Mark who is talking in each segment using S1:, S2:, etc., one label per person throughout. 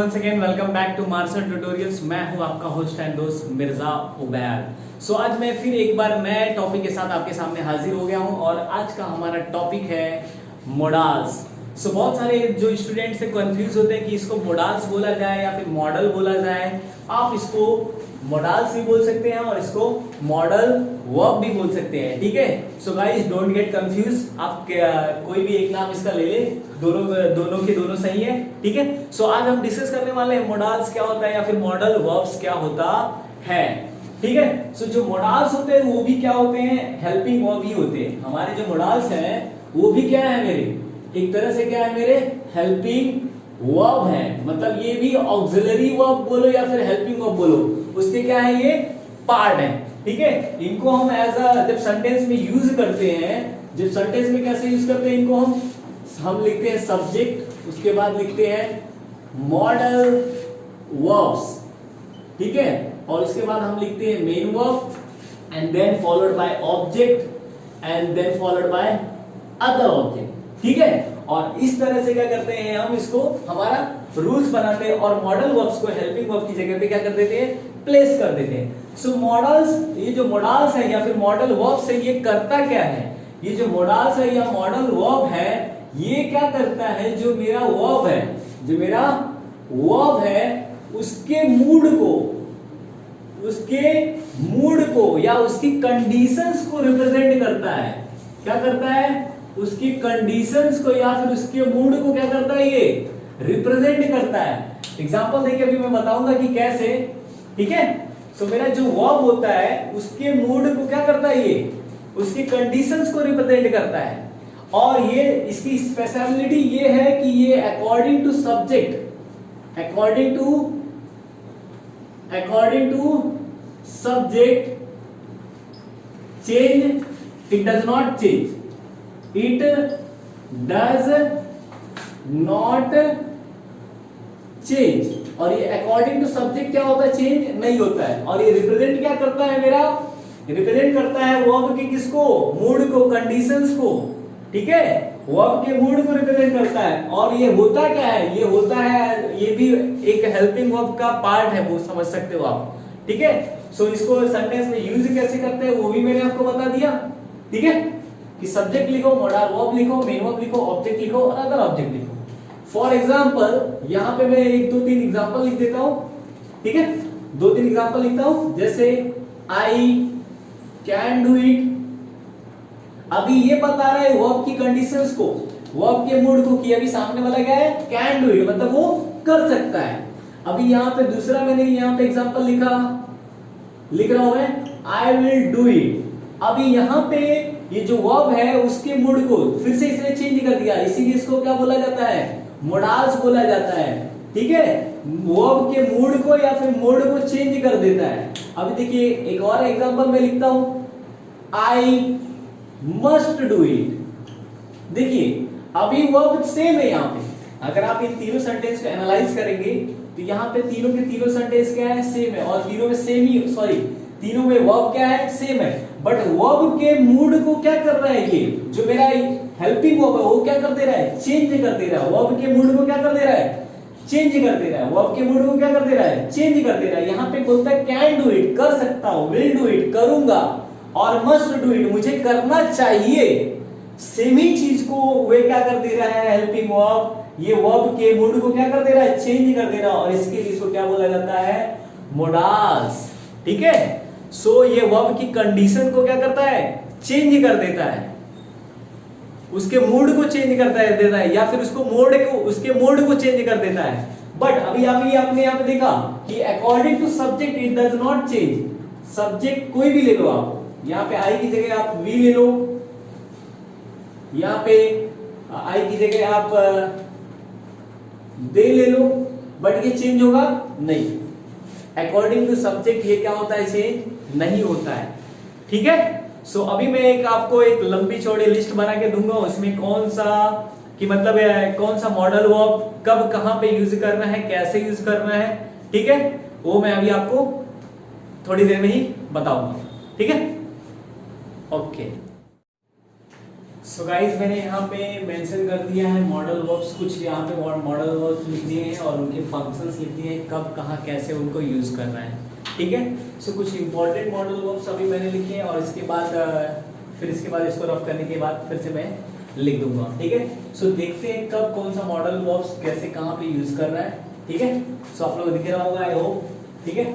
S1: Once again welcome back to Marshall tutorials. मैं हूं आपका होस्ट एंड दोस्त मिर्जा उबैर। सो आज मैं फिर एक बार नए टॉपिक के साथ आपके सामने हाजिर हो गया हूं और आज का हमारा टॉपिक है मोडाल्स। सो बहुत सारे जो स्टूडेंट्स से कंफ्यूज होते हैं कि इसको मोडाल्स बोला जाए या फिर मॉडल बोला जाए। आप इसको मोडाल्स भी बोल सकते हैं और इसको मॉडल वर्ब भी बोल सकते हैं, ठीक है। So guys don't get confuse, आप कोई भी एक नाम इसका ले ले, दोनों के दोनों सही है, ठीक है। सो आज हम डिस्कस करने वाले हैं मोडाल्स क्या होता है या फिर मॉडल वर्ब्स क्या होता है, ठीक है। सो जो मोडाल्स होते हैं वो भी क्या होते हैं, हेल्पिंग वर्ब ही होते हैं। हमारे जो मोडाल्स हैं वो भी क्या है मेरे, एक तरह से क्या है मेरे, हेल्पिंग वर्ब है। मतलब ये भी ऑक्सिलरी वर्ब बोलो या फिर हेल्पिंग वर्ब बोलो, उसके क्या है, ये पार्ट है, ठीक है। इनको हम एज अ जब सेंटेंस में यूज करते हैं, जब सेंटेंस में कैसे यूज करते हैं इनको, हम लिखते हैं सब्जेक्ट, उसके बाद लिखते हैं मॉडल वर्ब्स, ठीक है। और उसके बाद हम लिखते हैं main verb and then followed by object and then followed by other object, ठीक है। और इस तरह से क्या करते हैं, हम इसको हमारा रूल्स बनाते हैं और मॉडल वर्ब्स को हेल्पिंग वर्ब की जगह पे क्या कर देते हैं, प्लेस कर देते हैं। सो मॉडल्स, ये जो मॉडल्स है या फिर मॉडल वर्ब्स है, ये करता क्या है, ये जो मॉडल्स है या मॉडल वर्ब है, ये क्या करता है, जो मेरा वर्ब है, जो मेरा वर्ब है उसके मूड को या उसकी कंडीशंस को रिप्रेजेंट करता है। क्या करता है, उसकी कंडीशंस को या फिर उसके मूड को क्या करता है, ये रिप्रेजेंट करता है। एग्जांपल देखिए अभी मैं बताऊंगा कि कैसे, ठीक है। सो मेरा जो वर्ब होता है उसके मूड को क्या करता है, ये उसकी कंडीशंस को रिप्रेजेंट करता है। और ये इसकी स्पेशलिटी ये है कि ये according to subject, according subject change, it does not change, it does not change. और ये अकॉर्डिंग टू सब्जेक्ट क्या होता है, चेंज नहीं होता है। और ये रिप्रेजेंट क्या करता है, मेरा रिप्रेजेंट करता है वर्ब के किसको, मूड को, कंडीशंस को, ठीक है। वर्ब के मूड को रिप्रेजेंट करता है। और ये होता क्या है, ये होता है, ये भी एक हेल्पिंग वर्ब का पार्ट है, वो समझ सकते हो आप, ठीक है। सो इसको सेंटेंस में यूज कैसे करते हैं वो भी मैंने आपको बता दिया, ठीक है। कि सब्जेक्ट लिखो, मॉडल वर्ब लिखो, मेन वर्ब लिखो, ऑब्जेक्ट लिखो और अदर ऑब्जेक्ट लिखो। फॉर एग्जाम्पल यहां पे मैं एक दो तीन एग्जाम्पल लिख देता हूं, ठीक है। दो तीन एग्जाम्पल लिखता हूं, जैसे आई कैन डू इट। अभी ये बता रहा है वर्ब की कंडीशंस को, वर्ब के मूड को, कि अभी सामने वाला क्या है, कैन डू इट, मतलब वो कर सकता है। अभी यहां पे दूसरा मैंने यहां पे एग्जाम्पल लिख रहा हूं मैं, आई विल डू इट। अभी यहां पे ये जो वर्ब है उसके मूड को फिर से इसने चेंज कर दिया, इसीलिए इसको क्या बोला जाता है, मोडाल्स बोला जाता है, ठीक है। वर्ब के मूड को या फिर मोड को चेंज कर देता है। अभी देखिए एक और एग्जांपल मैं लिखता हूं, आई मस्ट डू इट। देखिए अभी वर्ब सेम है यहाँ पे, अगर आप इन तीनों सेंटेंस को एनालाइज करेंगे तो यहाँ पे तीनों के तीनों सेंटेंस क्या है, सेम है। और तीनों में सेम ही, सॉरी तीनों में वर्ब क्या है, सेम है। बट वर्ब के मूड को क्या कर रहा है, ये जो मेरा हेल्पिंग वर्ब है वो क्या कर दे रहा है, चेंज कर दे रहा है। वर्ब के मूड को क्या कर दे रहा है, चेंज कर दे रहा है। वर्ब के मूड को क्या कर दे रहा है, चेंज कर दे रहा है। यहाँ पे बोलता है कैन डू इट, कर सकता हूं, विल डू इट, करूंगा, और मस्ट डू इट, मुझे करना चाहिए। सेम ही चीज को वे क्या कर दे रहा है, हेल्पिंग वर्ब, ये वर्ब के मूड को क्या कर दे रहा है, चेंज कर दे रहा है। और इसके लिए इसको क्या बोला जाता है, मोडाल्स, ठीक है। सो ये वर्ब की कंडीशन को क्या करता है, चेंज कर देता है, उसके मूड को चेंज करता है, देता है, या फिर उसके मूड को चेंज कर देता है। बट अभी आपने यहाँ पे देखा कि according to subject it does not change. Subject कोई भी ले लो आप, यहाँ पे आई की जगह आप वी ले लो, यहाँ पे आई की जगह आप दे ले लो, बट ये चेंज होगा नहीं। अकॉर्डिंग टू सब्जेक्ट ये क्या होता है, चेंज नहीं होता है, ठीक है। सो अभी मैं आपको एक लंबी चौड़ी लिस्ट बना के दूंगा, उसमें कौन सा कि मतलब कौन सा मॉडल वर्ब कब कहां पे यूज करना है, कैसे यूज करना है, ठीक है। वो मैं अभी आपको थोड़ी देर में ही बताऊंगा, ठीक है। ओके सो गाइस मैंने यहाँ पे मेंशन कर दिया है मॉडल वर्ब्स, कुछ यहाँ पे मॉडल वर्ब्स लिख दिए हैं और उनके फंक्शंस लिख दिए हैं, कब कहाँ कैसे उनको यूज करना है। ठीक है, सो कुछ इंपॉर्टेंट मॉडल वर्ब्स अभी मैंने लिखे हैं और इसके बाद फिर इसके बाद इसको रफ करने के बाद फिर से मैं लिख दूंगा। ठीक है, सो देखते हैं कब कौन सा मॉडल वर्ब्स कैसे कहाँ पे यूज कर रहा है। ठीक है, सो आप लोग दिख रहा होगा आई होप। ठीक है,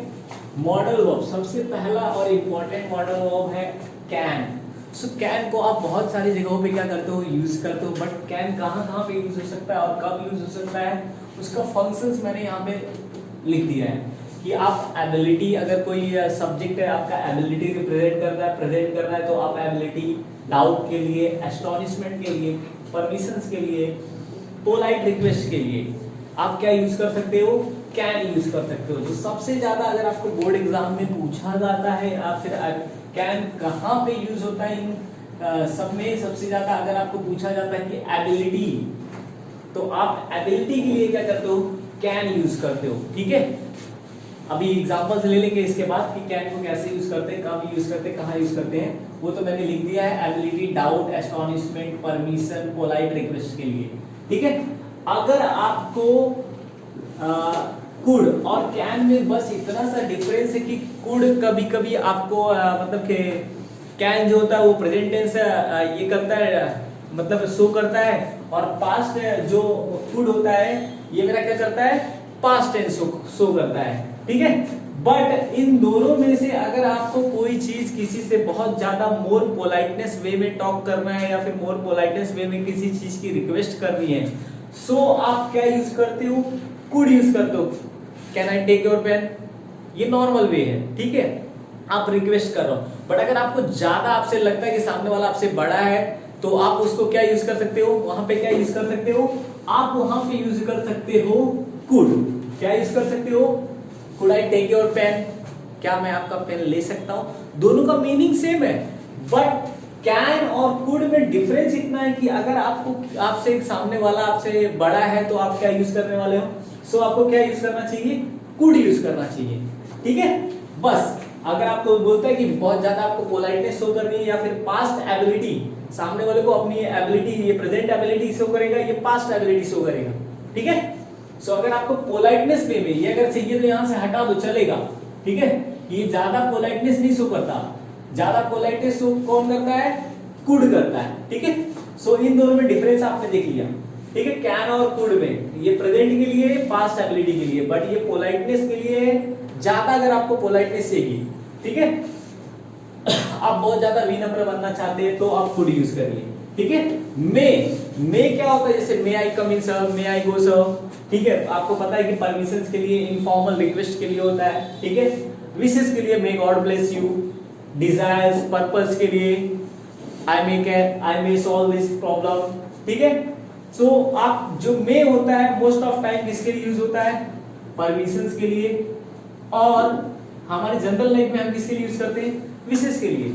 S1: मॉडल वर्ब सबसे पहला और इम्पोर्टेंट मॉडल वर्ब है कैन। सो कैन को आप बहुत सारी जगहों पे क्या करते हो, यूज करते हो, बट कैन कहाँ कहाँ पे यूज हो सकता है और कब यूज हो सकता है उसका फंक्शंस मैंने यहाँ पे लिख दिया है कि आप एबिलिटी, अगर कोई सब्जेक्ट है आपका एबिलिटी रिप्रेजेंट करता है, प्रेजेंट कर रहा है, तो आप एबिलिटी, डाउट के लिए, एस्टोनिशमेंट के लिए, परमिशंस के लिए, पोलाइट रिक्वेस्ट के लिए आप क्या यूज कर सकते हो, कैन यूज कर सकते हो। तो सबसे ज्यादा अगर आपको बोर्ड एग्जाम में पूछा जाता है आप फिर कैन कहाँ पे यूज होता है, इन सब में सबसे ज्यादा अगर आपको पूछा जाता है कि एबिलिटी, तो आप एबिलिटी के लिए क्या करते हो, कैन यूज करते हो। ठीक है, अभी एग्जांपल्स ले लेंगे इसके बाद कि कैन को कैसे यूज करते हैं, कब यूज करते हैं, कहाँ यूज करते हैं, वो तो मैंने लिख दिया है ability, doubt, astonishment, permission, polite request के लिए। ठीक है, अगर आपको कुड और कैन में बस इतना सा डिफरेंस है कि कुड कभी कभी आपको मतलब कि कैन जो होता है वो प्रेजेंट टेंस ये करता है, मतलब शो करता है, और पास्ट जो कुड होता है ये मेरा क्या करता है, पास्ट टेंस शो करता है। ठीक है, बट इन दोनों में से अगर आपको कोई चीज किसी से बहुत ज्यादा मोर पोलाइटनेस वे में टॉक करना है या फिर मोर पोलाइटनेस वे में किसी चीज की रिक्वेस्ट करनी है, सो आप क्या यूज करते हो, कुड यूज करते हो। Can I take your pen, ये नॉर्मल वे है। ठीक है, आप रिक्वेस्ट कर रहे हो, बट अगर आपको ज्यादा आपसे लगता है कि सामने वाला आपसे बड़ा है तो आप उसको क्या यूज कर सकते हो, वहां पे क्या यूज कर सकते हो, आप वहां पे यूज कर सकते हो कुड। क्या यूज कर सकते हो, could I take your pen, क्या मैं आपका पेन ले सकता हूं। दोनों का मीनिंग सेम है, बट कैन और कुड में डिफरेंस इतना है कि अगर आपको आपसे सामने वाला आपसे बड़ा है तो आप क्या यूज करने वाले हो, सो आपको क्या यूज करना चाहिए, कुड यूज करना चाहिए। ठीक है, बस अगर आपको बोलता है कि बहुत ज्यादा आपको पोलाइटनेस शो करनी है या फिर पास्ट एबिलिटी, सामने वाले को अपनी एबिलिटी, ये प्रेजेंट एबिलिटी शो करेगा, ये पास्ट एबिलिटी शो करेगा। ठीक है, सो अगर आपको पोलाइटनेस पे में ये अगर चाहिए तो यहां से हटा दो चलेगा। ठीक है, ये ज्यादा पोलाइटनेस नहीं शो करता, ज्यादा पोलाइटनेस शो कौन करता है, कुड करता है। ठीक है, सो इन दोनों में डिफरेंस आपने देख लिया। ठीक है, कैन और कुड में ये प्रेजेंट के लिए, पास्ट एबिलिटी के लिए, बट ये पोलाइटनेस के लिए ज्यादा, अगर आपको पोलाइटनेस चाहिए। ठीक है, आप बहुत ज्यादा विनम्र बनना चाहते हैं तो आप कुड यूज करिए। ठीक है, मे क्या होता है, जैसे मे आई कम इन सर, मे आई गो सर। ठीक है, आपको पता है कि परमिशंस के लिए, इनफॉर्मल रिक्वेस्ट के लिए होता है। ठीक है, विशेस के लिए may God bless you, desires, purpose के लिए आई मे सॉल्व दिस प्रॉब्लम। ठीक है, सो आप जो मे होता है मोस्ट ऑफ टाइम किसके लिए यूज होता है, परमिशंस के लिए, और हमारे जनरल लाइफ में हम किसके लिए यूज करते हैं, विशेस के लिए।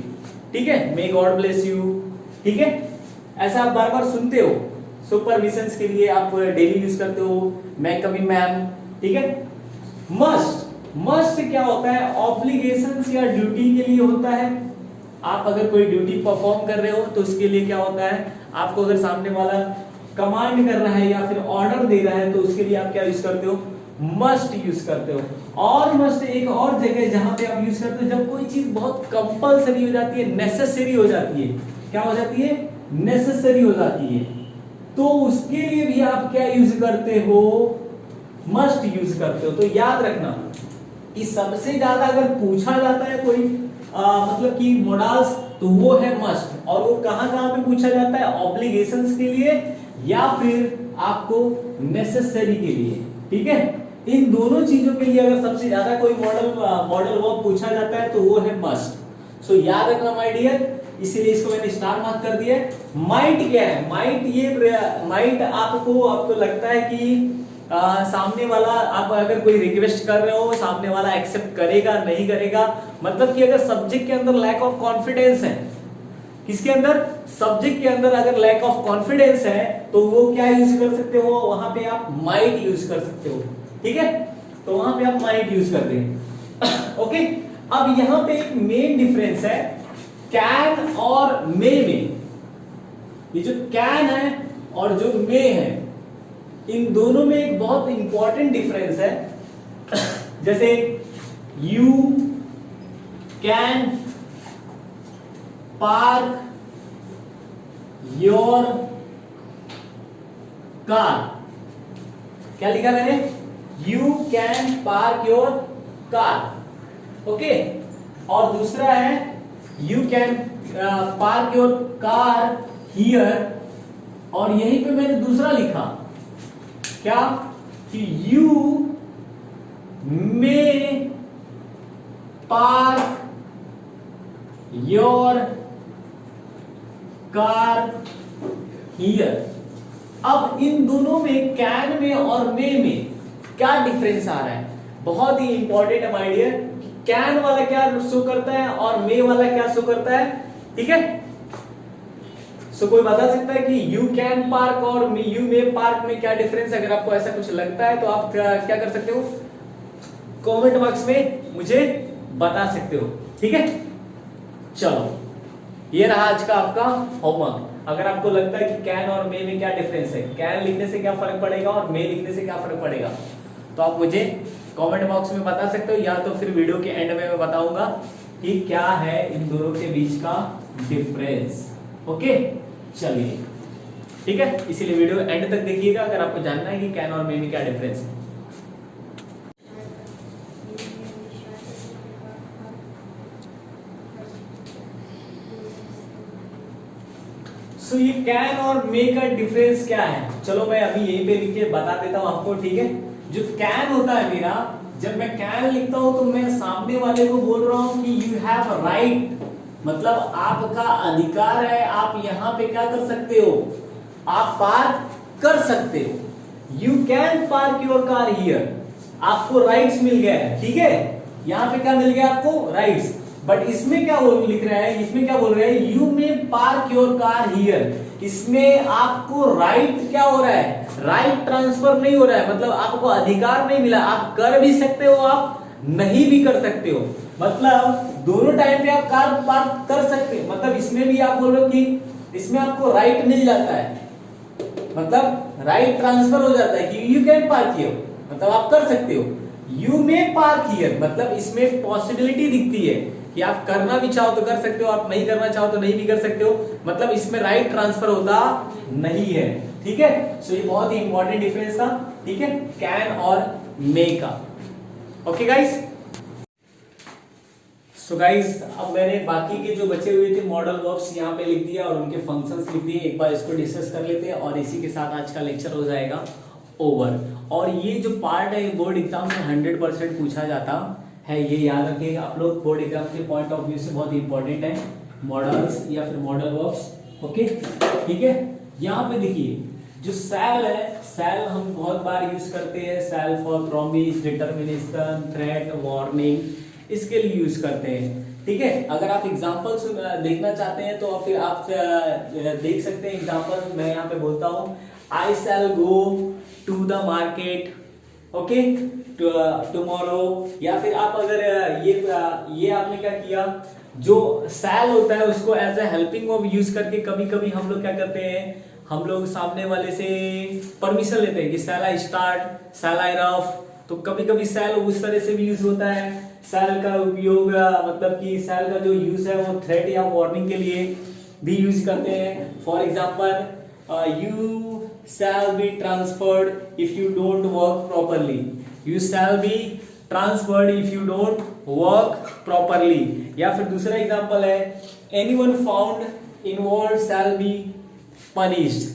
S1: ठीक है, मे गॉड ब्लेस यू। ठीक है, ऐसा आप बार बार सुनते हो। सो परमिशंस के लिए आप डेली यूज करते हो, मैं कभी मैम। ठीक है, मस्ट क्या होता है, ऑब्लिगेशंस या ड्यूटी के लिए होता है। आप अगर कोई ड्यूटी परफॉर्म कर रहे हो तो उसके लिए क्या होता है, आपको अगर सामने वाला कमांड कर रहा है या फिर ऑर्डर दे रहा है तो उसके लिए आप क्या यूज करते हो, मस्ट यूज करते हो। और मस्ट एक और जगह जहां पे आप यूज करते हो जब कोई चीज बहुत कंपलसरी हो जाती है, नेसेसरी हो जाती है। क्या हो जाती है, नेसेसरी हो जाती है, तो उसके लिए भी आप क्या यूज करते हो, मस्ट यूज करते हो। तो याद रखना, इस सबसे ज्यादा अगर पूछा जाता है कोई मतलब कि मोडाल्स, तो वो है मस्ट। और वो कहां कहां पे पूछा जाता है, ऑब्लिगेशंस के लिए या फिर आपको नेसेसरी के लिए। ठीक है, इन दोनों चीजों के लिए अगर सबसे ज्यादा कोई मॉडल वर्ब पूछा जाता है तो वो है मस्ट। सो याद रखना माय डियर, इसीलिए इसको मैंने स्टार मार्क कर दिया। माइट क्या है, माइट आपको लगता है कि सामने वाला, आप अगर कोई रिक्वेस्ट कर रहे हो सामने वाला एक्सेप्ट करेगा नहीं करेगा, मतलब कि अगर सब्जेक्ट के अंदर लैक ऑफ कॉन्फिडेंस है, किसके अंदर, सब्जेक्ट के अंदर अगर लैक ऑफ कॉन्फिडेंस है तो वो क्या यूज कर सकते हो, वहां पे आप माइट यूज कर सकते हो। ठीक है, तो वहां पे आप माइट यूज करते हैं। ओके, अब यहां पे एक मेन डिफरेंस है कैन और मे में। ये जो कैन है और जो मे है, इन दोनों में एक बहुत इंपॉर्टेंट डिफरेंस है। जैसे you can park your car, क्या लिखा मैंने? You can park your car, okay. और दूसरा है you can park your car here, और यहीं पे मैंने दूसरा लिखा क्या कि you may park your car here. अब इन दोनों में, कैन में और मे में क्या डिफरेंस आ रहा है? बहुत ही इंपॉर्टेंट है माय डियर। कैन वाला क्या शो करता है और मे वाला क्या शो करता है, ठीक है। सो कोई बता सकता है कि यू कैन पार्क और यू मे पार्क में क्या डिफरेंस है? अगर आपको ऐसा कुछ लगता है तो आप क्या कर सकते हो, कमेंट बॉक्स में मुझे बता सकते हो, ठीक है। चलो, ये रहा आज का आपका होमवर्क। अगर आपको लगता है कि कैन और मे में क्या डिफरेंस है, कैन लिखने से क्या फर्क पड़ेगा और मे लिखने से क्या फर्क पड़ेगा, तो आप मुझे कमेंट बॉक्स में बता सकते हो, या तो फिर वीडियो के एंड में मैं बताऊंगा कि क्या है इन दोनों के बीच का डिफरेंस, ओके। चलिए, ठीक है, इसीलिए वीडियो एंड तक देखिएगा अगर आपको जानना है कि कैन और मे में क्या डिफरेंस है। सो ये कैन और मे का डिफरेंस क्या है, चलो मैं अभी यहीं पे लिख के बता देता हूं आपको, ठीक है। जो कैन होता है मेरा, जब मैं कैन लिखता हूं तो मैं सामने वाले को बोल रहा हूं कि यू हैव राइट, मतलब आपका अधिकार है, आप यहां पे क्या कर सकते हो, आप पार्क कर सकते हो। You can park your car here, आपको राइट्स मिल गया है, ठीक है। यहां पे क्या मिल गया आपको, राइट्स। बट इसमें क्या लिख रहा है, इसमें क्या बोल रहा है, यू में पार्क योर कार हियर, इसमें आपको राइट क्या हो रहा है, राइट ट्रांसफर नहीं हो रहा है, मतलब आपको अधिकार नहीं मिला। आप कर भी सकते हो, आप नहीं भी कर सकते हो, मतलब दोनों टाइम पे आप कार पार्क कर सकते हो। मतलब इसमें भी आप बोल रहे हो कि इसमें आपको राइट मिल जाता है, मतलब राइट ट्रांसफर हो जाता है कि यू कैन पार्क हियर, मतलब आप कर सकते हो। यू में पार्क हियर, मतलब इसमें पॉसिबिलिटी दिखती है कि आप करना भी चाहो तो कर सकते हो, आप नहीं करना चाहो तो नहीं भी कर सकते हो, मतलब इसमें राइट ट्रांसफर होता नहीं है, ठीक है। सो ये बहुत ही इंपॉर्टेंट डिफरेंस था, ठीक है, कैन और मे का, ओके गाइस। सो गाइस, अब मैंने बाकी के जो बचे हुए थे मॉडल वर्ब्स यहाँ पे लिख दिया और उनके फंक्शंस लिख दिए। एक बार इसको डिस्कस कर लेते हैं और इसी के साथ आज का लेक्चर हो जाएगा ओवर। और ये जो पार्ट है बोर्ड एग्जाम में 100% पूछा जाता है, ये याद रखिएगा आप लोग, बोर्ड एग्जाम के पॉइंट ऑफ व्यू से बहुत इंपॉर्टेंट है मॉडल्स या फिर मॉडल वर्ब्स, ओके, ठीक है। यहाँ पे देखिए जो सैल है, सैल हम बहुत बार यूज करते हैं, shall for promise, determination, threat, warning, इसके लिए यूज करते हैं, ठीक है। अगर आप एग्जांपल्स देखना चाहते हैं तो फिर आप देख सकते हैं एग्जांपल। मैं यहाँ पे बोलता हूँ I shall go to the market, okay, tomorrow. या फिर आप अगर ये आपने क्या किया, जो शैल होता है उसको as a helping verb use करके कभी कभी हम लोग क्या करते हैं, हम लोग सामने वाले से परमिशन लेते हैं कि शैल I start, shell I rough, तो कभी कभी शैल उस तरह से भी यूज होता है। शैल का उपयोग मतलब कि शैल का जो यूज है वो थ्रेट या वार्निंग के लिए भी यूज करते हैं। For example, you shall be transferred if you don't work properly, you shall be transferred if you don't work properly। या फिर दूसरा एग्जांपल है anyone found involved shall be punished।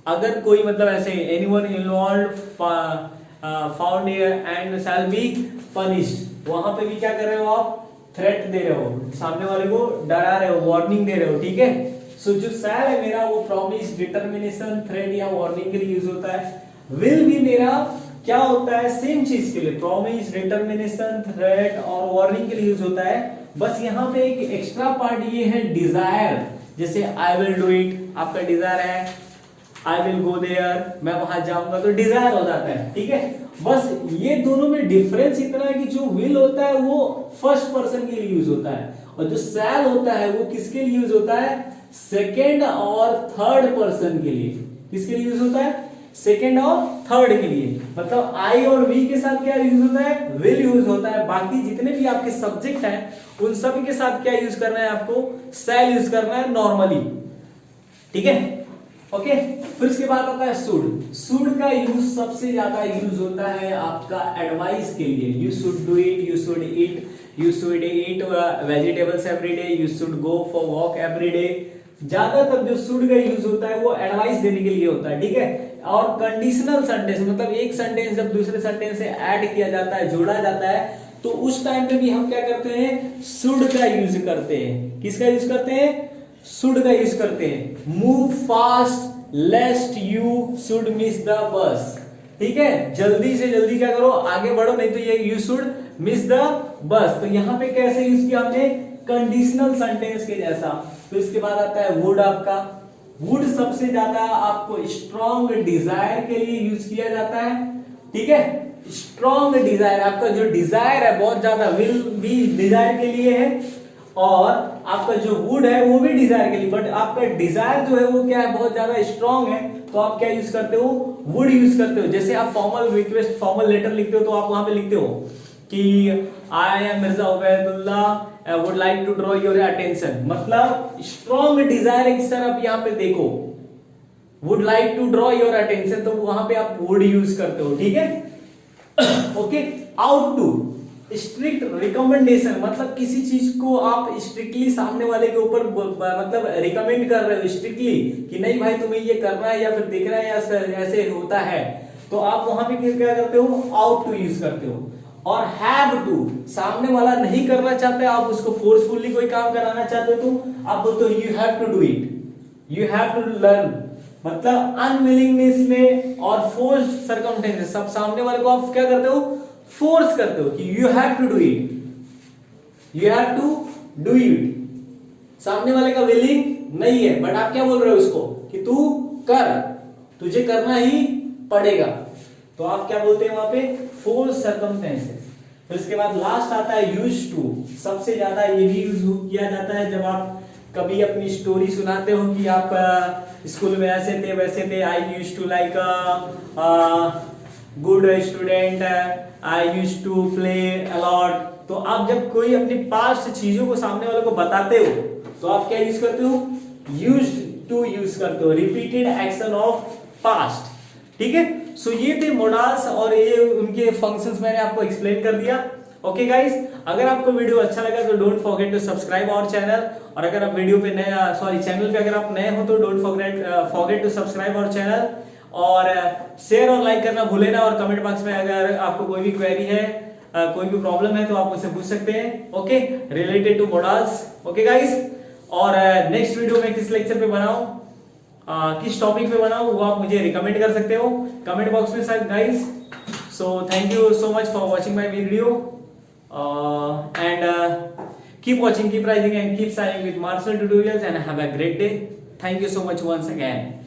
S1: अगर कोई मतलब ऐसे anyone involved found and shall be punished, वहां पे भी क्या कर रहे हो आप, थ्रेट दे रहे हो, सामने वाले को डरा रहे हो, वार्निंग दे रहे हो, ठीक है। सो जो शैल है मेरा वो प्रॉमिस, डिटर्मिनेशन, थ्रेट या वार्निंग के लिए यूज होता है। विल भी मेरा क्या होता है, सेम चीज के लिए, प्रॉमिस, डिटर्मिनेशन, थ्रेट और वार्निंग के लिए यूज होता है। बस यहाँ पे एक एक्स्ट्रा पार्ट ये है डिजायर, जैसे आई विल डू इट, आपका डिजायर है आई विल गो देयर, मैं वहां जाऊंगा, तो डिजायर हो जाता है, ठीक है। बस ये दोनों में डिफरेंस इतना है कि जो विल होता है वो फर्स्ट पर्सन के लिए यूज होता है और जो शैल होता है वो किसके लिए यूज होता है, सेकेंड और थर्ड पर्सन के लिए। किसके लिए यूज होता है? सेकेंड और थर्ड के लिए। मतलब आई और वी के साथ क्या यूज होता है? विल यूज होता है। बाकी जितने भी आपके सब्जेक्ट हैं उन सभी के साथ क्या यूज करना है आपको? शैल यूज करना है नॉर्मली। ठीक है, ओके। फिर उसके बाद आता है शुड। शुड का यूज सबसे ज्यादा यूज होता है आपका एडवाइस के लिए। You should do it, you should eat, you should eat vegetables every day, you should go for walk every day. ज्यादातर जो शुड का यूज होता है वो एडवाइस देने के लिए होता है। ठीक है, और कंडीशनल सेंटेंस मतलब एक सेंटेंस जब दूसरे सेंटेंस से ऐड किया जाता है, जोड़ा जाता है, तो उस टाइम पे भी हम क्या करते हैं? शुड का यूज करते हैं। किसका यूज करते हैं? शुड का यूज करते हैं। Move fast लेस्ट you should miss the bus. ठीक है, जल्दी से जल्दी क्या करो? आगे बढ़ो, नहीं तो ये you should miss the bus. तो यहां पे कैसे यूज किया हमने? कंडीशनल सेंटेंस के जैसा। तो इसके बाद आता है वुड। आपका वुड सबसे ज्यादा आपको स्ट्रॉन्ग डिजायर के लिए यूज किया जाता है। ठीक है, स्ट्रॉन्ग डिजायर, आपका जो डिजायर है बहुत ज्यादा, विल भी डिजायर के लिए है और आपका जो वुड है वो भी डिजायर के लिए, बट आपका डिजायर जो है वो क्या है? बहुत ज्यादा स्ट्रॉन्ग है। तो आप क्या यूज करते हो? वुड यूज करते हो। जैसे आप फॉर्मल रिक्वेस्ट, फॉर्मल लेटर लिखते हो तो आप वहां पे लिखते हो कि I am Mirza Ubaidullah would like to draw your attention. मतलब स्ट्रॉन्ग डिजायर की तरफ यहां पे देखो, would like to draw your attention, तो वहां पे आप वुड यूज करते हो। ठीक है, okay. Ought to, strict recommendation, मतलब किसी चीज को आप स्ट्रिक्टली सामने वाले के ऊपर मतलब रिकमेंड कर रहे हो स्ट्रिक्टली कि नहीं भाई तुम्हें ये करना है या फिर देखना है या ऐसे होता है, तो आप वहां पे क्या करते हो? आउट टू यूज करते हो। और हैव टू, सामने वाला नहीं करना चाहते, आप उसको फोर्सफुली कोई काम कराना चाहते हो तो आप बोलते हो you have to do it, you have to learn. मतलब अनविलिंगनेस में और फोर्स सर्कमस्टेंसेस, सब सामने वाले को आप क्या करते हो? फोर्स करते हो कि you have to do it, you have to do it. सामने वाले का विलिंग नहीं है बट आप क्या बोल रहे हो उसको कि तू कर, तुझे करना ही पड़ेगा। तो आप क्या बोलते हैं वहां पे? Force circumstances. फिर इसके बाद लास्ट आता है यूज टू। सबसे ज्यादा ये भी यूज किया जाता है जब आप कभी अपनी स्टोरी सुनाते हो कि आप स्कूल में ऐसे थे वैसे थे। I use to like good student, I use to play a lot. तो आप जब कोई अपनी पास्ट चीजों को सामने वाले को बताते हो तो आप क्या यूज करते हो? यूज टू यूज करते हो, रिपीटेड एक्शन ऑफ पास्ट। ठीक है, सो ये थे मोडाल्स और ये उनके फंक्शंस मैंने आपको एक्सप्लेन कर दिया। ओके गाइस, अगर आपको वीडियो अच्छा लगा तो don't forget to subscribe our channel. और अगर आप वीडियो पे नए, चैनल पे अगर आप नए हो तो don't forget to subscribe our channel. और शेयर और लाइक करना भूले ना। और कमेंट बॉक्स में अगर आपको कोई भी क्वेरी है, कोई भी प्रॉब्लम है तो आप मुझसे पूछ सकते हैं। Okay, related to modals. Okay guys, और नेक्स्ट वीडियो में किस लेक्चर पे बनाऊं, किस टॉपिक पे बनाऊं, वो आप मुझे रिकमेंड कर सकते हो कमेंट बॉक्स में sir guys. So thank you so much for watching my video and keep watching, keep rising and keep shining with Marcel tutorials and have a great day. Thank you so much once again.